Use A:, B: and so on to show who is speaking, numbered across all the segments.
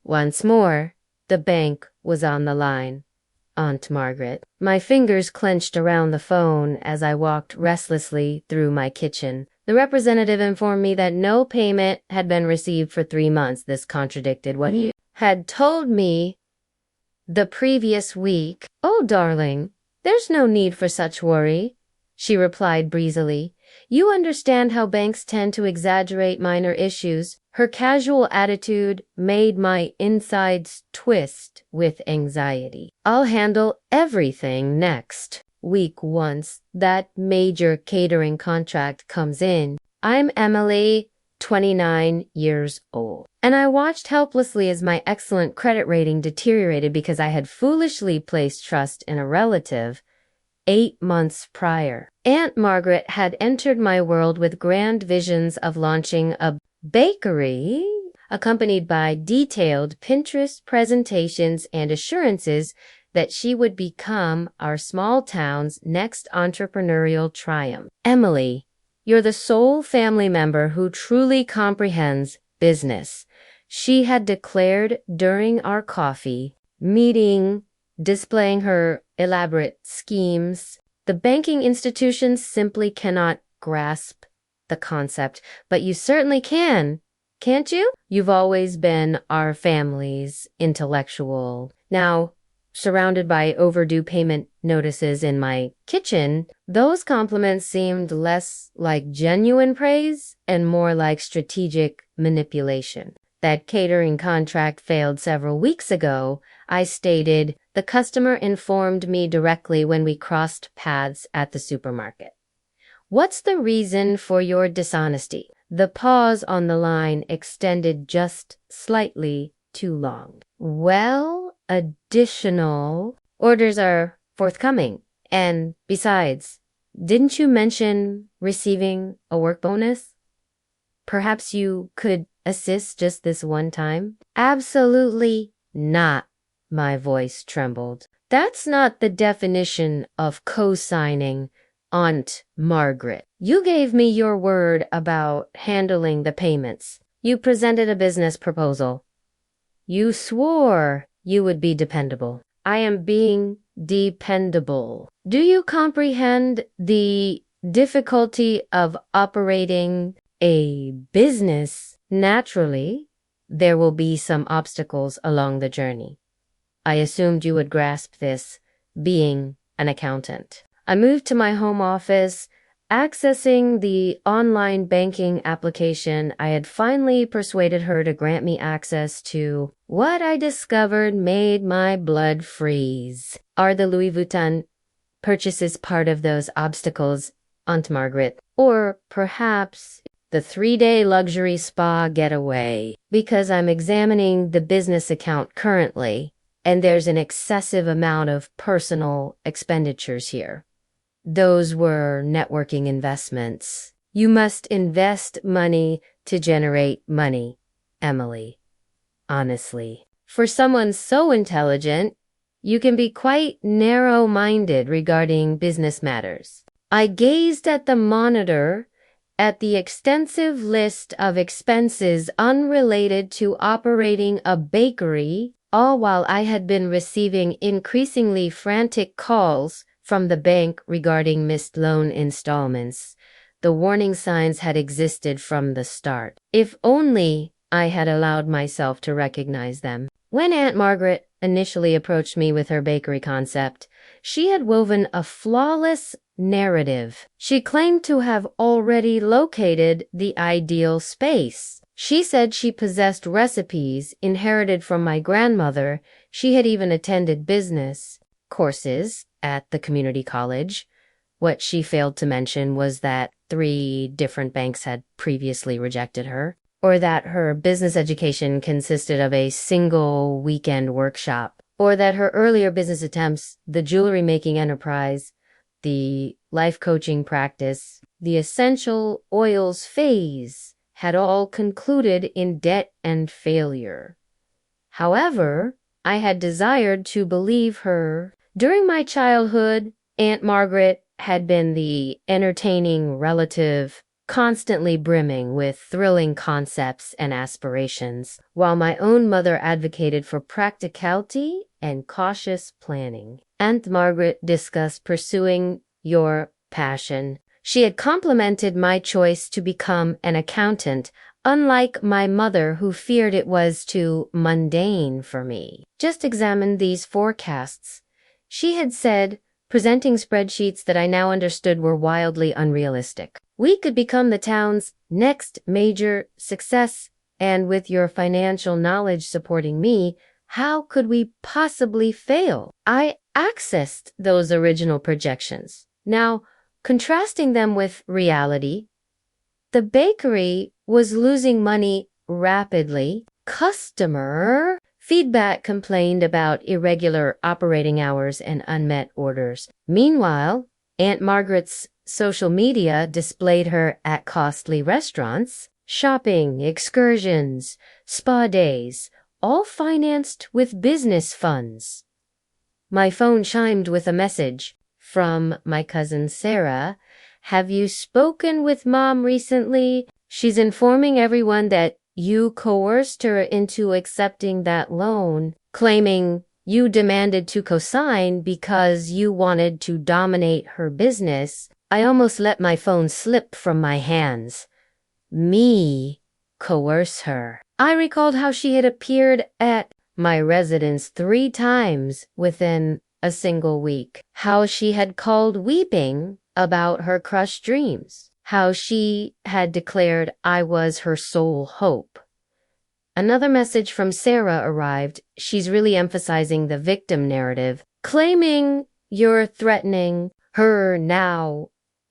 A: Once more, the bank was on the line. Aunt Margaret. My fingers clenched around the phone as I walked restlessly through my kitchen. The representative informed me that no payment had been received for 3 months. This contradicted what he had told me the previous week. "Oh, darling, there's no need for such worry," she replied breezily. "You understand how banks tend to exaggerate minor issues." Her casual attitude made my insides twist with anxiety. "I'll handle everything next week once that major catering contract comes in. I'm Emily, 29 years old." And I watched helplessly as my excellent credit rating deteriorated because I had foolishly placed trust in a relative 8 months prior. Aunt Margaret had entered my world with grand visions of launching a bakery, accompanied by detailed Pinterest presentations and assurances that she would become our small town's next entrepreneurial triumph. "Emily, you're the sole family member who truly comprehends business," she had declared during our coffee meeting, displaying her elaborate schemes. "The banking institutions simply cannot grasp the concept, but you certainly can, can't you? You've always been our family's intellectual." Now, surrounded by overdue payment notices in my kitchen, those compliments seemed less like genuine praise and more like strategic manipulation. "That catering contract failed several weeks ago," I stated. "The customer informed me directly when we crossed paths at the supermarket." "What's the reason for your dishonesty?" The pause on the line extended just slightly too long. "Well, additional orders are forthcoming. And besides, didn't you mention receiving a work bonus? Perhaps you could assist just this one time?" "Absolutely not." My voice trembled. "That's not the definition of co-signing, Aunt Margaret. You gave me your word about handling the payments. You presented a business proposal. You swore you would be dependable. I am being dependable. Do you comprehend the difficulty of operating a business? Naturally, there will be some obstacles along the journey. I assumed you would grasp this, being an accountant." I moved to my home office. Accessing the online banking application, I had finally persuaded her to grant me access to what I discovered made my blood freeze. "Are the Louis Vuitton purchases part of those obstacles, Aunt Margaret? Or perhaps the 3-day luxury spa getaway? Because I'm examining the business account currently, and there's an excessive amount of personal expenditures here. Those were networking investments. You must invest money to generate money, Emily. Honestly. For someone so intelligent, you can be quite narrow-minded regarding business matters." I gazed at the monitor, at the extensive list of expenses unrelated to operating a bakery, all while I had been receiving increasingly frantic calls from the bank regarding missed loan installments. The warning signs had existed from the start. If only I had allowed myself to recognize them. When Aunt Margaret initially approached me with her bakery concept, she had woven a flawless narrative. She claimed to have already located the ideal space. She said she possessed recipes inherited from my grandmother. She had even attended business courses at the community college. What she failed to mention was that 3 different banks had previously rejected her, or that her business education consisted of a single weekend workshop, or that her earlier business attempts, the jewelry making enterprise, the life coaching practice, the essential oils phase, had all concluded in debt and failure. However, I had desired to believe her. During my childhood, Aunt Margaret had been the entertaining relative constantly brimming with thrilling concepts and aspirations, while my own mother advocated for practicality and cautious planning. Aunt Margaret discussed pursuing your passion. She had complimented my choice to become an accountant, unlike my mother, who feared it was too mundane for me. Just examined these forecasts. She had said, presenting spreadsheets that I now understood were wildly unrealistic. We could become the town's next major success, and with your financial knowledge supporting me, how could we possibly fail? I accessed those original projections. Now, contrasting them with reality, the bakery was losing money rapidly. Customer feedback complained about irregular operating hours and unmet orders. Meanwhile, Aunt Margaret's social media displayed her at costly restaurants, shopping, excursions, spa days, all financed with business funds. My phone chimed with a message from my cousin Sarah. Have you spoken with Mom recently? She's informing everyone that you coerced her into accepting that loan, claiming you demanded to co-sign because you wanted to dominate her business. I almost let my phone slip from my hands. Me coerce her. I recalled how she had appeared at my residence 3 times within a single week, how she had called weeping about her crushed dreams, how she had declared I was her sole hope. Another message from Sarah arrived. She's really emphasizing the victim narrative, claiming you're threatening her now,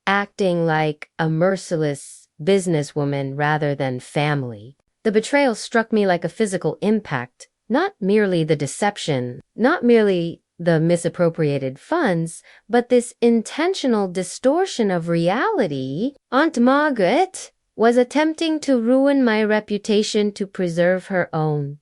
A: acting like a merciless businesswoman rather than family. The betrayal struck me like a physical impact, not merely the deception, not merely the misappropriated funds, but this intentional distortion of reality. Aunt Margaret was attempting to ruin my reputation to preserve her own.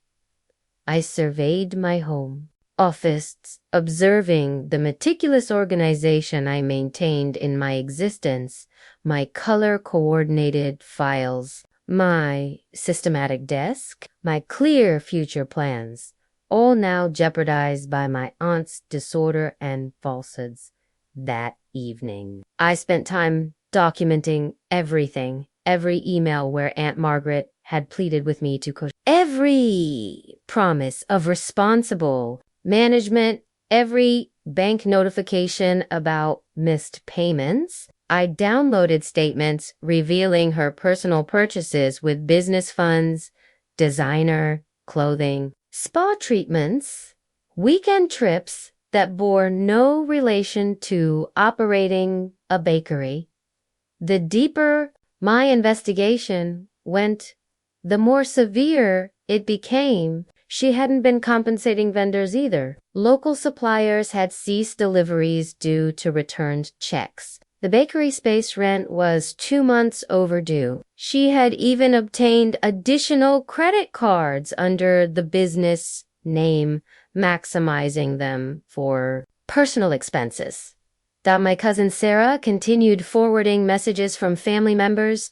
A: I surveyed my home, office, observing the meticulous organization I maintained in my existence, my color-coordinated files, my systematic desk, my clear future plans, all now jeopardized by my aunt's disorder and falsehoods. That evening, I spent time documenting everything, every email where Aunt Margaret had pleaded with me to every promise of responsible management, every bank notification about missed payments. I downloaded statements revealing her personal purchases with business funds, designer, clothing, spa treatments, weekend trips that bore no relation to operating a bakery. The deeper my investigation went, the more severe it became. She hadn't been compensating vendors either. Local suppliers had ceased deliveries due to returned checks. The bakery space rent was 2 months overdue. She had even obtained additional credit cards under the business name, maximizing them for personal expenses. My cousin Sarah continued forwarding messages from family members.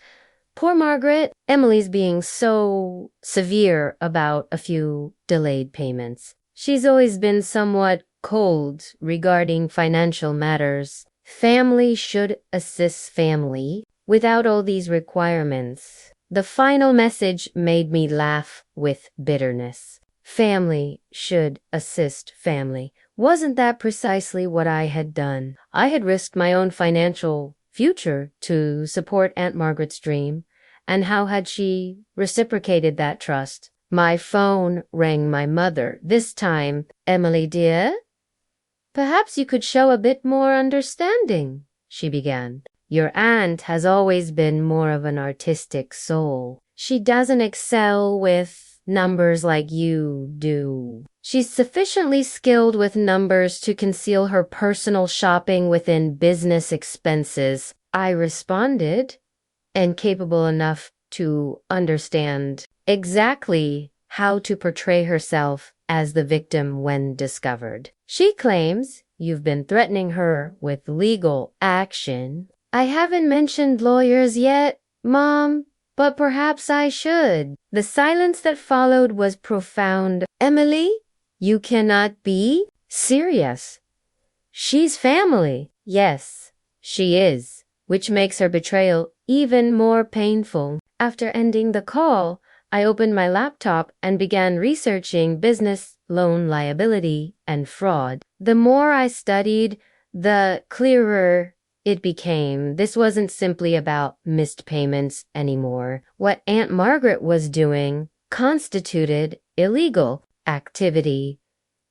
A: Poor Margaret, Emily's being so severe about a few delayed payments. She's always been somewhat cold regarding financial matters. Family should assist family without all these requirements. The final message made me laugh with bitterness. Family should assist family. Wasn't that precisely what I had done? I had risked my own financial future to support Aunt Margaret's dream, and how had she reciprocated that trust? My phone rang my mother. This time, Emily dear, perhaps you could show a bit more understanding, she began. Your aunt has always been more of an artistic soul. She doesn't excel with numbers like you do. She's sufficiently skilled with numbers to conceal her personal shopping within business expenses, I responded, and capable enough to understand exactly how to portray herself as the victim when discovered. She claims you've been threatening her with legal action. I haven't mentioned lawyers yet, Mom, but perhaps I should. The silence that followed was profound. Emily, you cannot be serious. She's family. Yes, she is, which makes her betrayal even more painful. After ending the call, I opened my laptop and began researching business loan liability and fraud. The more I studied, the clearer it became. This wasn't simply about missed payments anymore. What Aunt Margaret was doing constituted illegal activity,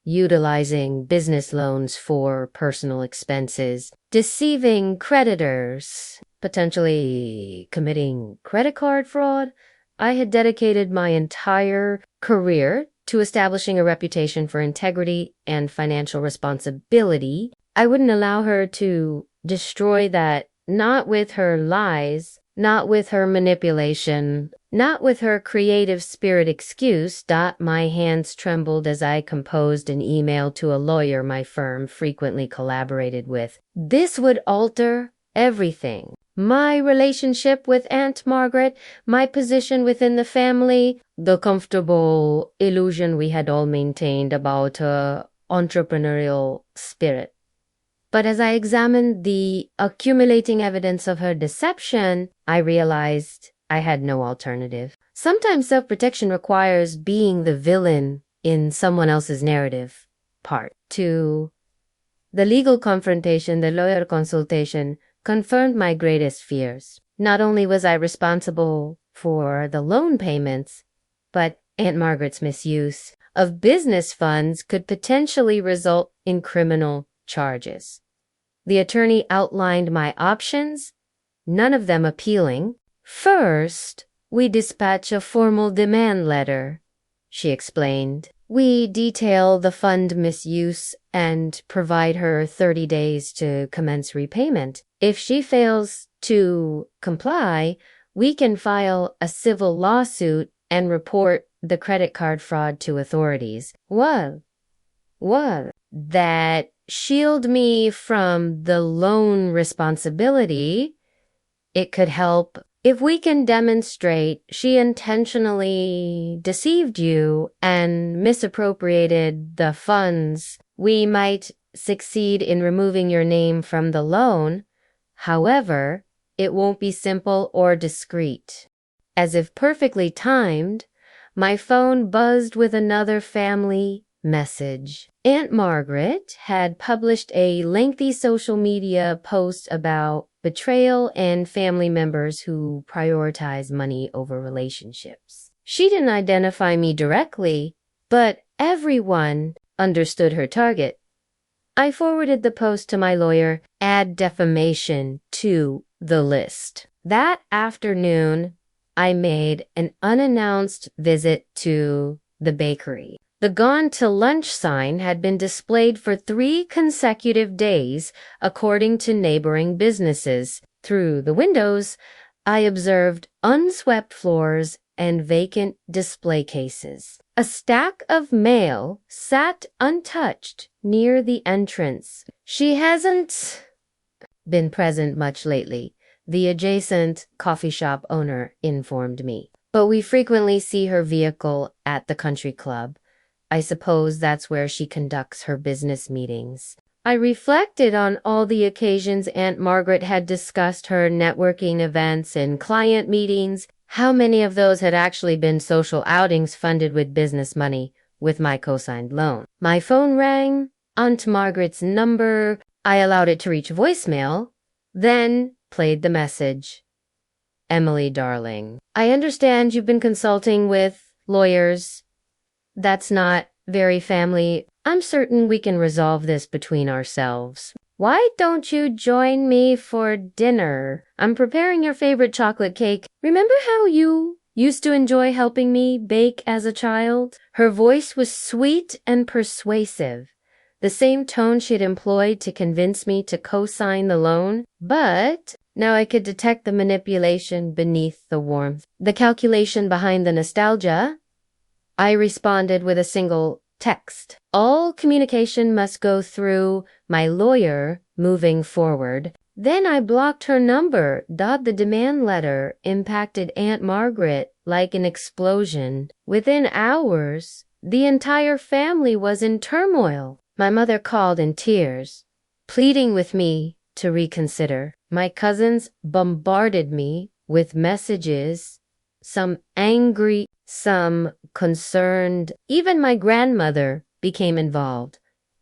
A: utilizing business loans for personal expenses, deceiving creditors, potentially committing credit card fraud. I had dedicated my entire career to establishing a reputation for integrity and financial responsibility. I wouldn't allow her to destroy that, not with her lies, not with her manipulation, not with her creative spirit excuse. My hands trembled as I composed an email to a lawyer my firm frequently collaborated with. This would alter everything. My relationship with Aunt Margaret, my position within the family, the comfortable illusion we had all maintained about her entrepreneurial spirit. But as I examined the accumulating evidence of her deception, I realized I had no alternative. Sometimes self-protection requires being the villain in someone else's narrative. Part 2. The legal confrontation, the lawyer consultation, confirmed my greatest fears. Not only was I responsible for the loan payments, but Aunt Margaret's misuse of business funds could potentially result in criminal charges. The attorney outlined my options, none of them appealing. First, we dispatch a formal demand letter, she explained. We detail the fund misuse and provide her 30 days to commence repayment. If she fails to comply, we can file a civil lawsuit and report the credit card fraud to authorities. Well, that shield me from the loan responsibility. It could help if we can demonstrate she intentionally deceived you and misappropriated the funds. We might succeed in removing your name from the loan. However, it won't be simple or discreet. As if perfectly timed, my phone buzzed with another family message. Aunt Margaret had published a lengthy social media post about betrayal and family members who prioritize money over relationships. She didn't identify me directly, but everyone understood her target. I forwarded the post to my lawyer, add defamation to the list. That afternoon, I made an unannounced visit to the bakery. The "Gone to Lunch" sign had been displayed for 3 consecutive days, according to neighboring businesses. Through the windows, I observed unswept floors and vacant display cases. A stack of mail sat untouched near the entrance. She hasn't been present much lately, the adjacent coffee shop owner informed me. But we frequently see her vehicle at the country club. I suppose that's where she conducts her business meetings. I reflected on all the occasions Aunt Margaret had discussed her networking events and client meetings. How many of those had actually been social outings funded with business money with my co-signed loan? My phone rang. Aunt Margaret's number. I allowed it to reach voicemail, then played the message. Emily, darling, I understand you've been consulting with lawyers. That's not very family. I'm certain we can resolve this between ourselves. Why don't you join me for dinner? I'm preparing your favorite chocolate cake. Remember how you used to enjoy helping me bake as a child? Her voice was sweet and persuasive, the same tone she'd employed to convince me to co-sign the loan. But now I could detect the manipulation beneath the warmth, the calculation behind the nostalgia. I responded with a single text. All communication must go through my lawyer moving forward. Then I blocked her number. The demand letter impacted Aunt Margaret like an explosion. Within hours, the entire family was in turmoil. My mother called in tears, pleading with me to reconsider. My cousins bombarded me with messages, some angry, some concerned. Even my grandmother became involved,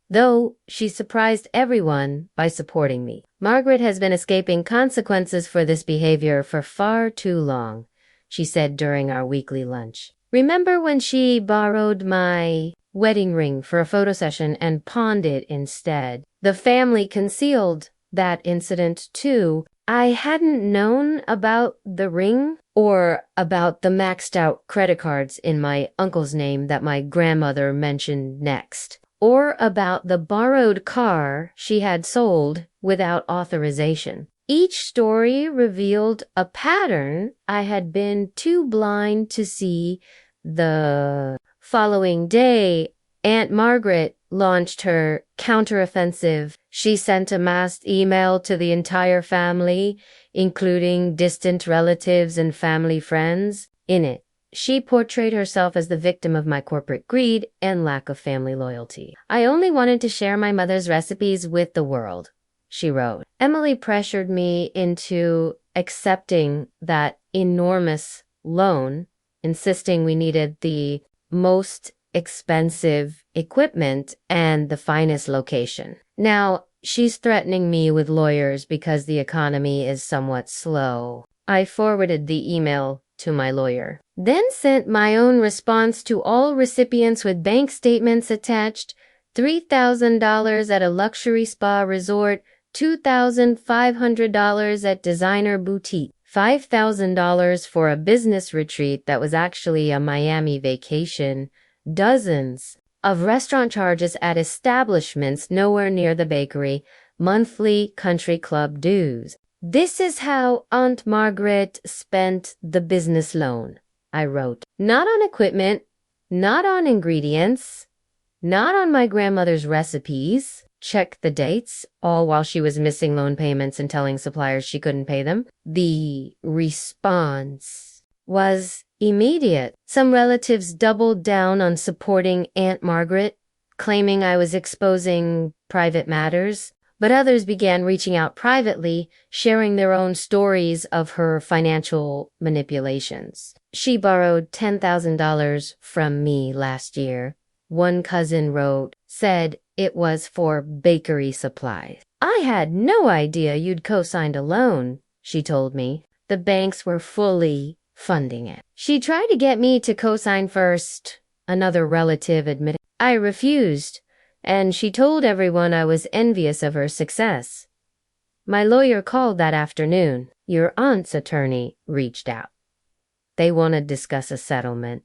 A: though she surprised everyone by supporting me. Margaret has been escaping consequences for this behavior for far too long, she said during our weekly lunch. Remember when she borrowed my wedding ring for a photo session and pawned it instead? The family concealed that incident too. I hadn't known about the ring or about the maxed out credit cards in my uncle's name that my grandmother mentioned next, or about the borrowed car she had sold without authorization. Each story revealed a pattern I had been too blind to see. The following day, Aunt Margaret launched her counteroffensive. She sent a mass email to the entire family, including distant relatives and family friends. In it, she portrayed herself as the victim of my corporate greed and lack of family loyalty. I only wanted to share my mother's recipes with the world, she wrote. Emily pressured me into accepting that enormous loan, insisting we needed the most expensive equipment and the finest location. Now, she's threatening me with lawyers because the economy is somewhat slow. I forwarded the email to my lawyer, then sent my own response to all recipients with bank statements attached. $3,000 at a luxury spa resort, $2,500 at designer boutique, $5,000 for a business retreat that was actually a Miami vacation, dozens of restaurant charges at establishments nowhere near the bakery, monthly country club dues. This is how Aunt Margaret spent the business loan, I wrote. Not on equipment, not on ingredients, not on my grandmother's recipes. Check the dates, all while she was missing loan payments and telling suppliers she couldn't pay them. The response was immediate. Some relatives doubled down on supporting Aunt Margaret, claiming I was exposing private matters, but others began reaching out privately, sharing their own stories of her financial manipulations. She borrowed $10,000 from me last year. One cousin said it was for bakery supplies. I had no idea you'd co-signed a loan, she told me. The banks were fully funding it. She tried to get me to co-sign first, another relative admitted. I refused, and she told everyone I was envious of her success. My lawyer called that afternoon. Your aunt's attorney reached out. They want to discuss a settlement.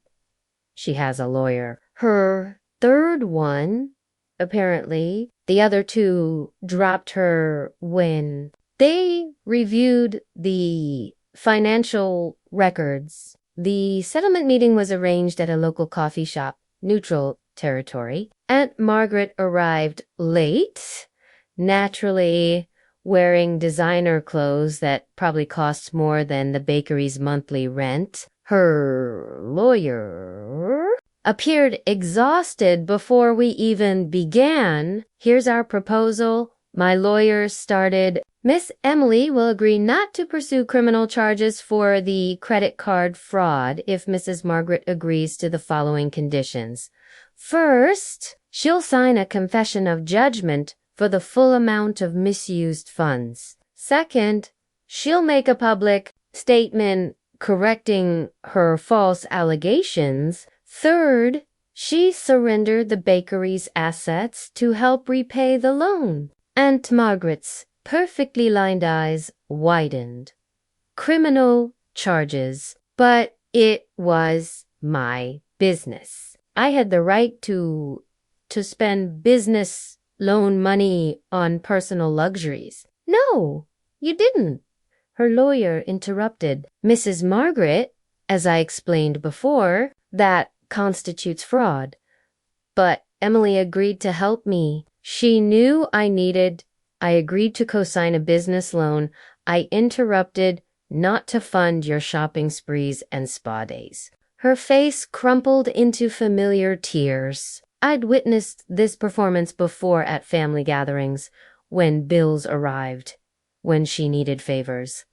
A: She has a lawyer. Her third one, apparently, the other two dropped her when they reviewed the financial records. The settlement meeting was arranged at a local coffee shop, neutral territory. Aunt Margaret arrived late, naturally wearing designer clothes that probably cost more than the bakery's monthly rent. Her lawyer appeared exhausted before we even began. Here's our proposal. My lawyer started. Miss Emily will agree not to pursue criminal charges for the credit card fraud if Mrs. Margaret agrees to the following conditions. First, she'll sign a confession of judgment for the full amount of misused funds. Second, she'll make a public statement correcting her false allegations. Third, she surrendered the bakery's assets to help repay the loan. Aunt Margaret's perfectly lined eyes widened. Criminal charges, but it was my business. I had the right to spend business loan money on personal luxuries. No, you didn't. Her lawyer interrupted. Mrs. Margaret, as I explained before, that constitutes fraud. But Emily agreed to help me. She knew I needed I agreed to co-sign a business loan. I interrupted not to fund your shopping sprees and spa days. Her face crumpled into familiar tears. I'd witnessed this performance before at family gatherings, when bills arrived, when she needed favors.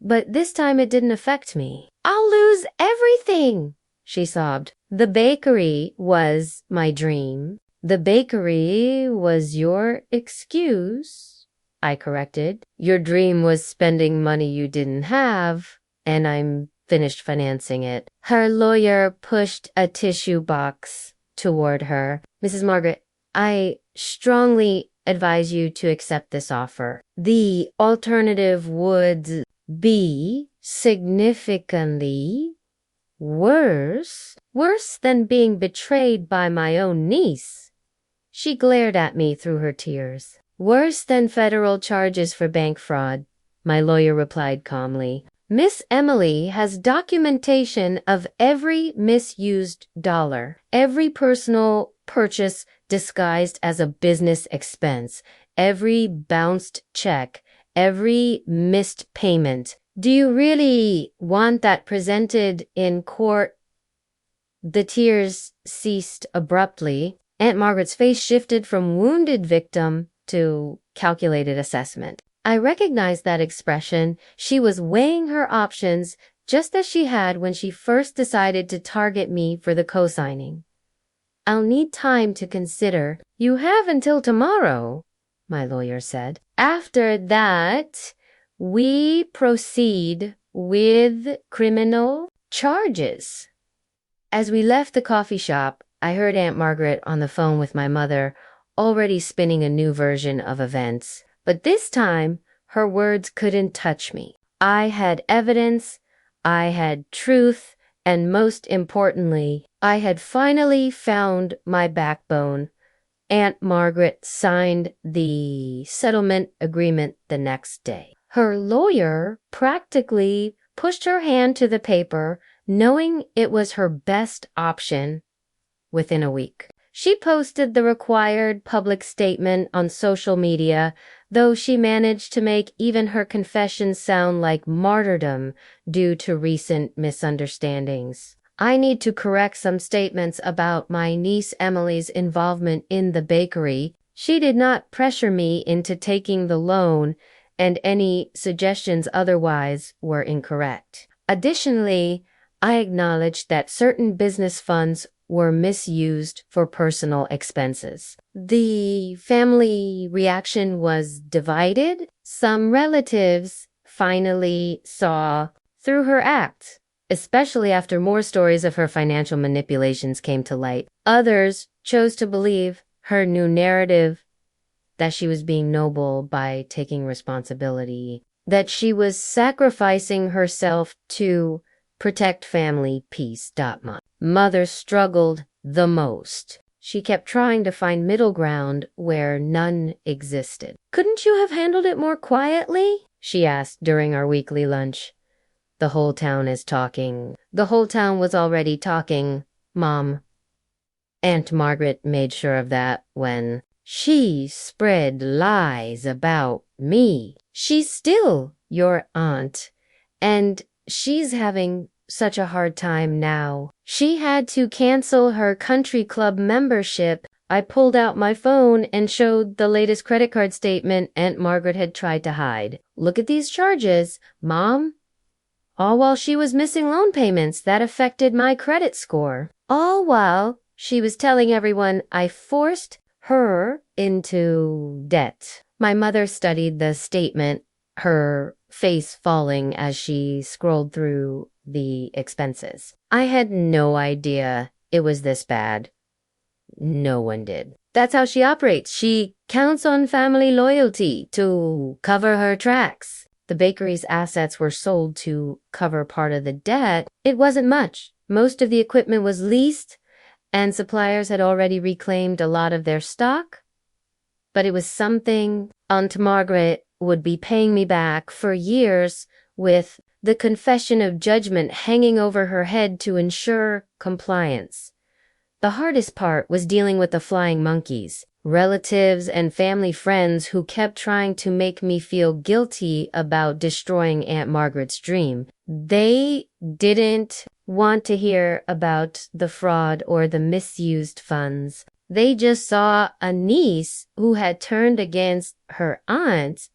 A: But this time it didn't affect me. I'll lose everything, she sobbed. The bakery was my dream. The bakery was your excuse, I corrected. Your dream was spending money you didn't have, and I'm finished financing it. Her lawyer pushed a tissue box toward her. Mrs. Margaret, I strongly advise you to accept this offer. The alternative would be significantly worse than being betrayed by my own niece. She glared at me through her tears. Worse than federal charges for bank fraud, my lawyer replied calmly. Miss Emily has documentation of every misused dollar, every personal purchase disguised as a business expense, every bounced check, every missed payment. Do you really want that presented in court? The tears ceased abruptly. Aunt Margaret's face shifted from wounded victim to calculated assessment. I recognized that expression. She was weighing her options just as she had when she first decided to target me for the co-signing. I'll need time to consider. You have until tomorrow, my lawyer said. After that, we proceed with criminal charges. As we left the coffee shop, I heard Aunt Margaret on the phone with my mother, already spinning a new version of events. But this time, her words couldn't touch me. I had evidence, I had truth, and most importantly, I had finally found my backbone. Aunt Margaret signed the settlement agreement the next day. Her lawyer practically pushed her hand to the paper, knowing it was her best option within a week. She posted the required public statement on social media, though she managed to make even her confession sound like martyrdom due to recent misunderstandings. I need to correct some statements about my niece Emily's involvement in the bakery. She did not pressure me into taking the loan, and any suggestions otherwise were incorrect. Additionally, I acknowledged that certain business funds were misused for personal expenses. The family reaction was divided. Some relatives finally saw through her act, especially after more stories of her financial manipulations came to light. Others chose to believe her new narrative that she was being noble by taking responsibility, that she was sacrificing herself to protect family peace. Mother struggled the most. She kept trying to find middle ground where none existed. Couldn't you have handled it more quietly? She asked during our weekly lunch. The whole town is talking. The whole town was already talking, Mom. Aunt Margaret made sure of that when she spread lies about me. She's still your aunt, and she's having such a hard time now. She had to cancel her country club membership. I pulled out my phone and showed the latest credit card statement Aunt Margaret had tried to hide. Look at these charges, Mom. All while she was missing loan payments that affected my credit score. All while she was telling everyone I forced her into debt. My mother studied the statement, her face falling as she scrolled through the expenses. I had no idea it was this bad. No one did. That's how she operates. She counts on family loyalty to cover her tracks. The bakery's assets were sold to cover part of the debt. It wasn't much. Most of the equipment was leased, and suppliers had already reclaimed a lot of their stock. But it was something Aunt Margaret would be paying me back for years, with the confession of judgment hanging over her head to ensure compliance. The hardest part was dealing with the flying monkeys. relatives and family friends who kept trying to make me feel guilty about destroying Aunt Margaret's dream. They didn't want to hear about the fraud or the misused funds. They just saw a niece who had turned against her aunt,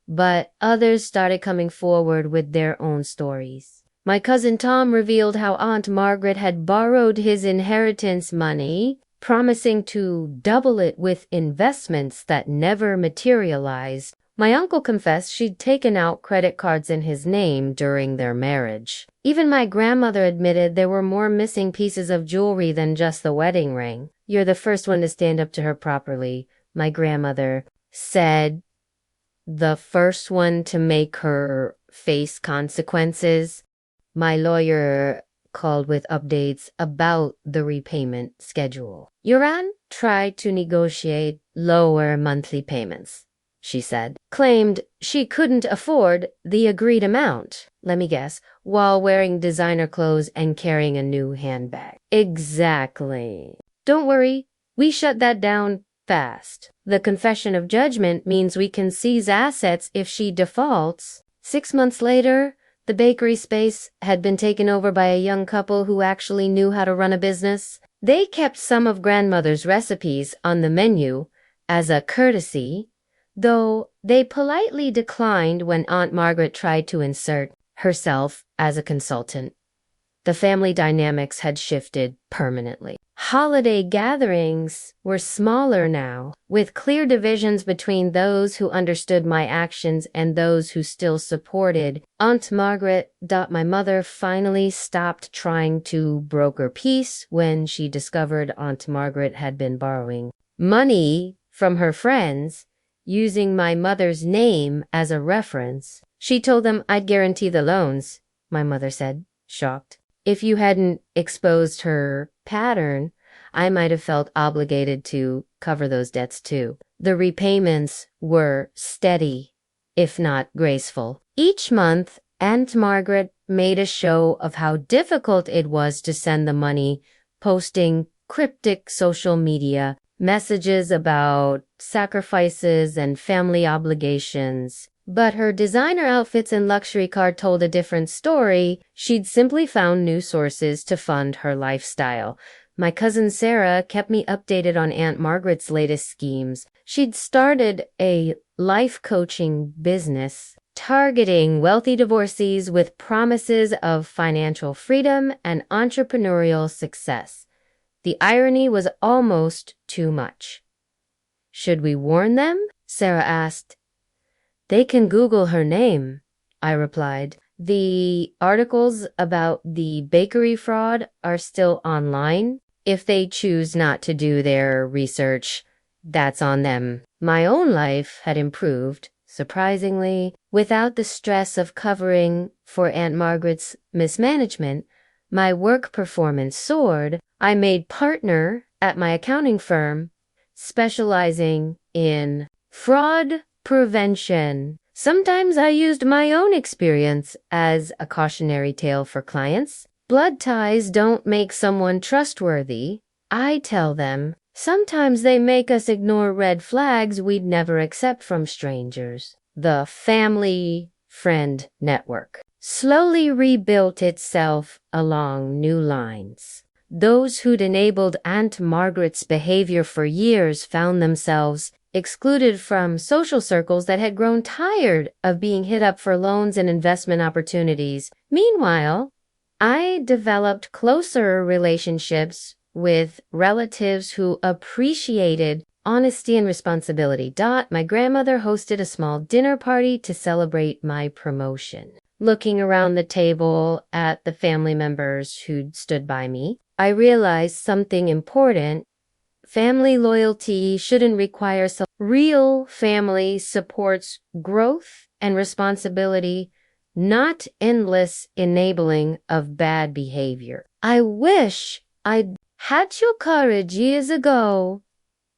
A: but others started coming forward with their own stories. My cousin Tom revealed how Aunt Margaret had borrowed his inheritance money, promising to double it with investments that never materialized. My uncle confessed she'd taken out credit cards in his name during their marriage. Even my grandmother admitted there were more missing pieces of jewelry than just the wedding ring. "You're the first one to stand up to her properly," my grandmother said. "The first one to make her face consequences." My lawyer called with updates about the repayment schedule. "Your aunt tried to negotiate lower monthly payments," she said. "Claimed she couldn't afford the agreed amount. Let me guess, while wearing designer clothes and carrying a new handbag." Exactly. "Don't worry, we shut that down fast. The confession of judgment means we can seize assets if she defaults." 6 months later, the bakery space had been taken over by a young couple who actually knew how to run a business. They kept some of grandmother's recipes on the menu as a courtesy, though they politely declined when Aunt Margaret tried to insert herself as a consultant. The family dynamics had shifted permanently. Holiday gatherings were smaller now, with clear divisions between those who understood my actions and those who still supported Aunt Margaret. My mother finally stopped trying to broker peace when she discovered Aunt Margaret had been borrowing money from her friends, using my mother's name as a reference. "She told them I'd guarantee the loans," my mother said, shocked. "If you hadn't exposed her pattern, I might have felt obligated to cover those debts too." The repayments were steady, if not graceful. Each month, Aunt Margaret made a show of how difficult it was to send the money, posting cryptic social media messages about sacrifices and family obligations. But her designer outfits and luxury car told a different story. She'd simply found new sources to fund her lifestyle. My cousin Sarah kept me updated on Aunt Margaret's latest schemes. She'd started a life coaching business targeting wealthy divorcees with promises of financial freedom and entrepreneurial success. The irony was almost too much. "Should we warn them?" Sarah asked. "They can Google her name," I replied. "The articles about the bakery fraud are still online. If they choose not to do their research, that's on them." My own life had improved, surprisingly. Without the stress of covering for Aunt Margaret's mismanagement, my work performance soared. I made partner at my accounting firm, specializing in fraud prevention. Sometimes I used my own experience as a cautionary tale for clients. Blood ties don't make someone trustworthy, I tell them. Sometimes they make us ignore red flags we'd never accept from strangers. The family friend network slowly rebuilt itself along new lines. Those who'd enabled Aunt Margaret's behavior for years found themselves excluded from social circles that had grown tired of being hit up for loans and investment opportunities. Meanwhile, I developed closer relationships with relatives who appreciated honesty and responsibility. My grandmother hosted a small dinner party to celebrate my promotion. Looking around the table at the family members who'd stood by me, I realized something important. Family loyalty shouldn't require real family supports growth and responsibility, not endless enabling of bad behavior. "I wish I'd had your courage years ago,"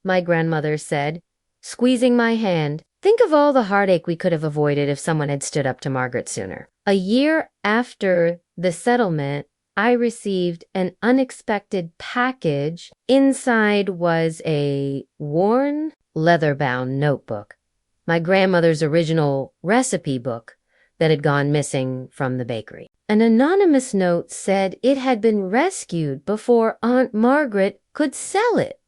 A: my grandmother said, squeezing my hand. "Think of all the heartache we could have avoided if someone had stood up to Margaret sooner." A year after the settlement, I received an unexpected package. Inside was a worn, leather-bound notebook, my grandmother's original recipe book that had gone missing from the bakery. An anonymous note said it had been rescued before Aunt Margaret could sell it.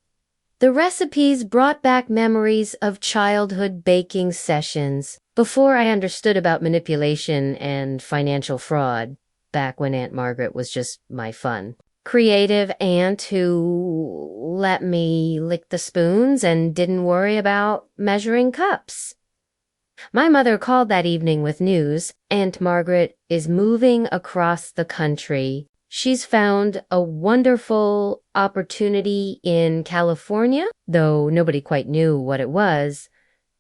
A: The recipes brought back memories of childhood baking sessions before I understood about manipulation and financial fraud, back when Aunt Margaret was just my fun, creative aunt who let me lick the spoons and didn't worry about measuring cups. My mother called that evening with news. Aunt Margaret is moving across the country. She's found a wonderful opportunity in California, though nobody quite knew what it was.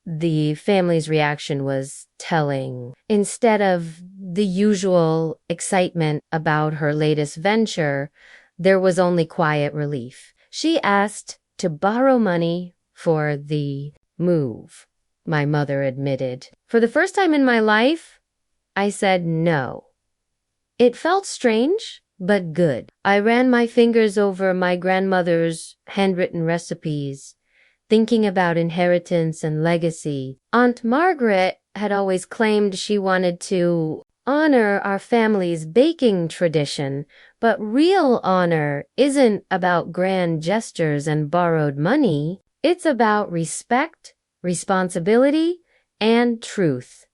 A: The family's reaction was telling. Instead of the usual excitement about her latest venture, there was only quiet relief. She asked to borrow money for the move, my mother admitted. For the first time in my life, I said no. It felt strange, but good. I ran my fingers over my grandmother's handwritten recipes, thinking about inheritance and legacy. Aunt Margaret had always claimed she wanted to honor our family's baking tradition, but real honor isn't about grand gestures and borrowed money. It's about respect, responsibility, and truth.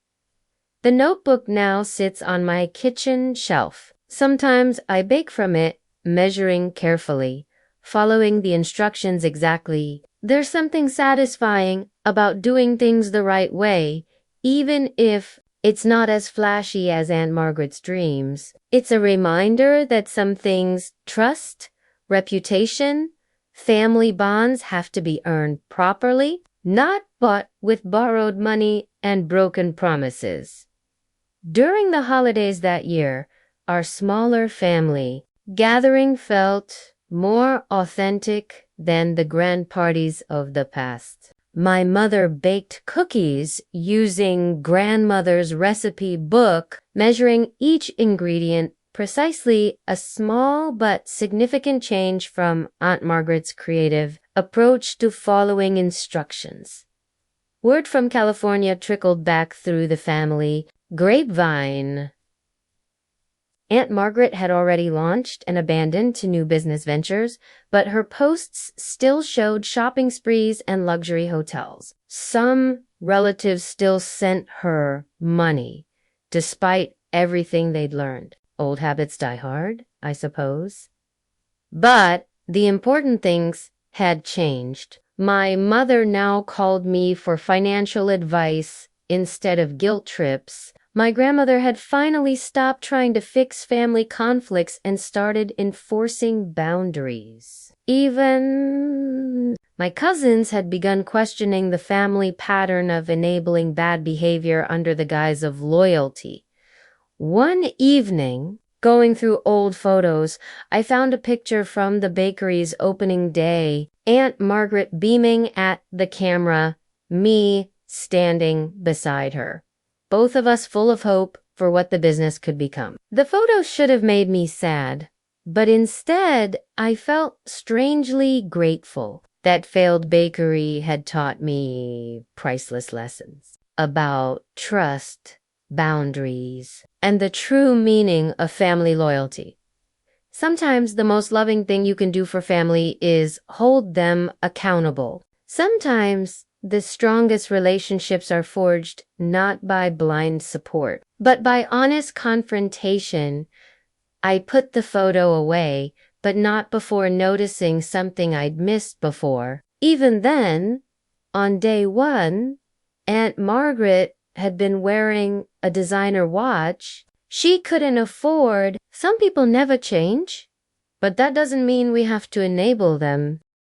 A: The notebook now sits on my kitchen shelf. Sometimes I bake from it, measuring carefully, following the instructions exactly. There's something satisfying about doing things the right way, even if it's not as flashy as Aunt Margaret's dreams. It's a reminder that some things, trust, reputation, family bonds, have to be earned properly, not bought with borrowed money and broken promises. During the holidays that year, our smaller family gathering felt more authentic than the grand parties of the past. My mother baked cookies using grandmother's recipe book, measuring each ingredient precisely, a small but significant change from Aunt Margaret's creative approach to following instructions. Word from California trickled back through the family grapevine. Aunt Margaret had already launched and abandoned to new business ventures, but her posts still showed shopping sprees and luxury hotels. Some relatives still sent her money, despite everything they'd learned. Old habits die hard, I suppose. But the important things had changed. My mother now called me for financial advice instead of guilt trips. My grandmother had finally stopped trying to fix family conflicts and started enforcing boundaries. Even my cousins had begun questioning the family pattern of enabling bad behavior under the guise of loyalty. One evening, going through old photos, I found a picture from the bakery's opening day. Aunt Margaret beaming at the camera, me standing beside her. Both of us full of hope for what the business could become. The photo should have made me sad, but instead I felt strangely grateful. That failed bakery had taught me priceless lessons about trust, boundaries, and the true meaning of family loyalty. Sometimes the most loving thing you can do for family is hold them accountable. Sometimes the strongest relationships are forged not by blind support, but by honest confrontation. I put the photo away, but not before noticing something I'd missed before. Even then, on day one, Aunt Margaret had been wearing a designer watch she couldn't afford. Some people never change, but that doesn't mean we have to enable them.